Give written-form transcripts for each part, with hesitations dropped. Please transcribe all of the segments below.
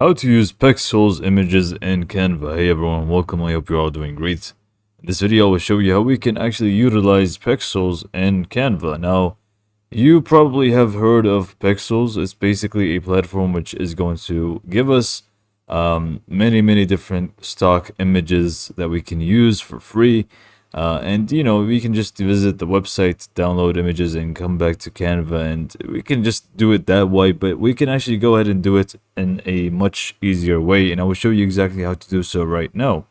How to use Pexels images in Canva. Hey everyone, welcome. I hope you're all doing great. In this video, I will show you how we can actually utilize Pexels in Canva. Now, you probably have heard of Pexels. It's basically a platform which is going to give us many different stock images that we can use for free. And we can just visit the website, download images, and come back to Canva, and we can just do it that way. But we can actually go ahead and do it in a much easier way, and I will show you exactly how to do so right now.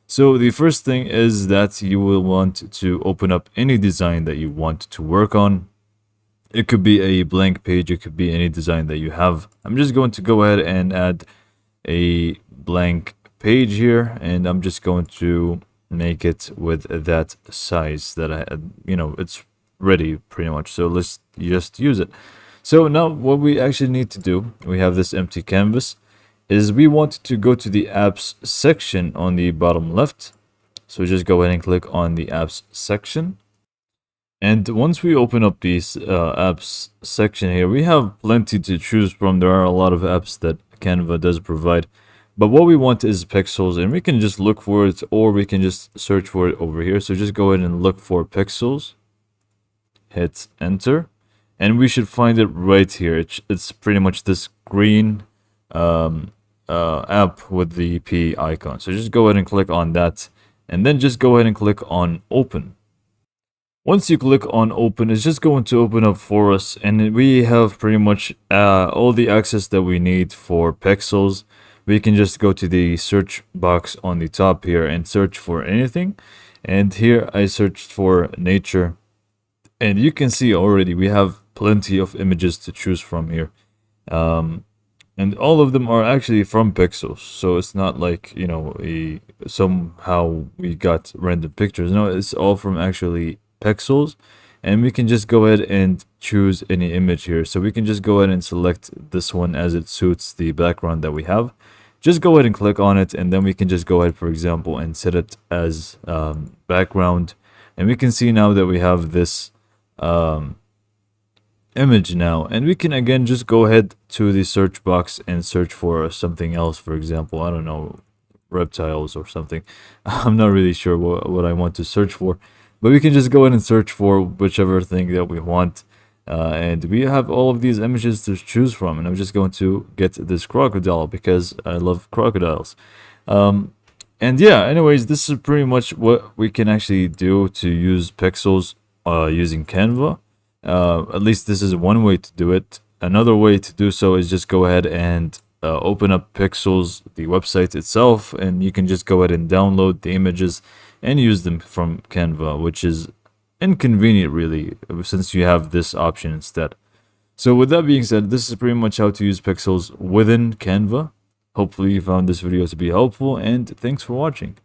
So the first thing is that you will want to open up any design that you want to work on. It could be a blank page, it could be any design that you have. I'm just going to go ahead and add a blank page here, and I'm just going to make it with that size that it's ready pretty much. So let's just use it. So now what we actually need to do, we have this empty canvas, is we want to go to the apps section on the bottom left. So just go ahead and click on the apps section. And once we open up these apps section here, we have plenty to choose from. There are a lot of apps that Canva does provide. But what we want is Pexels, and we can just look for it, or we can just search for it over here. So just go ahead and look for Pexels, hit enter, and we should find it right here. It's pretty much this green app with the P icon. So just go ahead and click on that, and then just go ahead and click on open. Once you click on open, it's just going to open up for us, and we have pretty much all the access that we need for Pexels. We can just go to the search box on the top here and search for anything. And here I searched for nature, and you can see already we have plenty of images to choose from here. And all of them are actually from Pexels, so it's not like somehow we got random pictures. No, it's all from actually Pexels, and we can just go ahead and choose any image here. So we can just go ahead and select this one as it suits the background that we have. Just go ahead and click on it, and then we can just go ahead, for example, and set it as background. And we can see now that we have this image now, and we can again just go ahead to the search box and search for something else. For example, I don't know, reptiles or something. I'm not really sure what I want to search for, but we can just go ahead and search for whichever thing that we want. And we have all of these images to choose from, and I'm just going to get this crocodile because I love crocodiles. And yeah, anyways, this is pretty much what we can actually do to use Pexels using Canva. At least this is one way to do it. Another way to do so is just go ahead and open up Pexels, the website itself, and you can just go ahead and download the images and use them from Canva, which is inconvenient really, since you have this option instead. So with that being said, this is pretty much how to use Pexels within Canva. Hopefully you found this video to be helpful, and thanks for watching.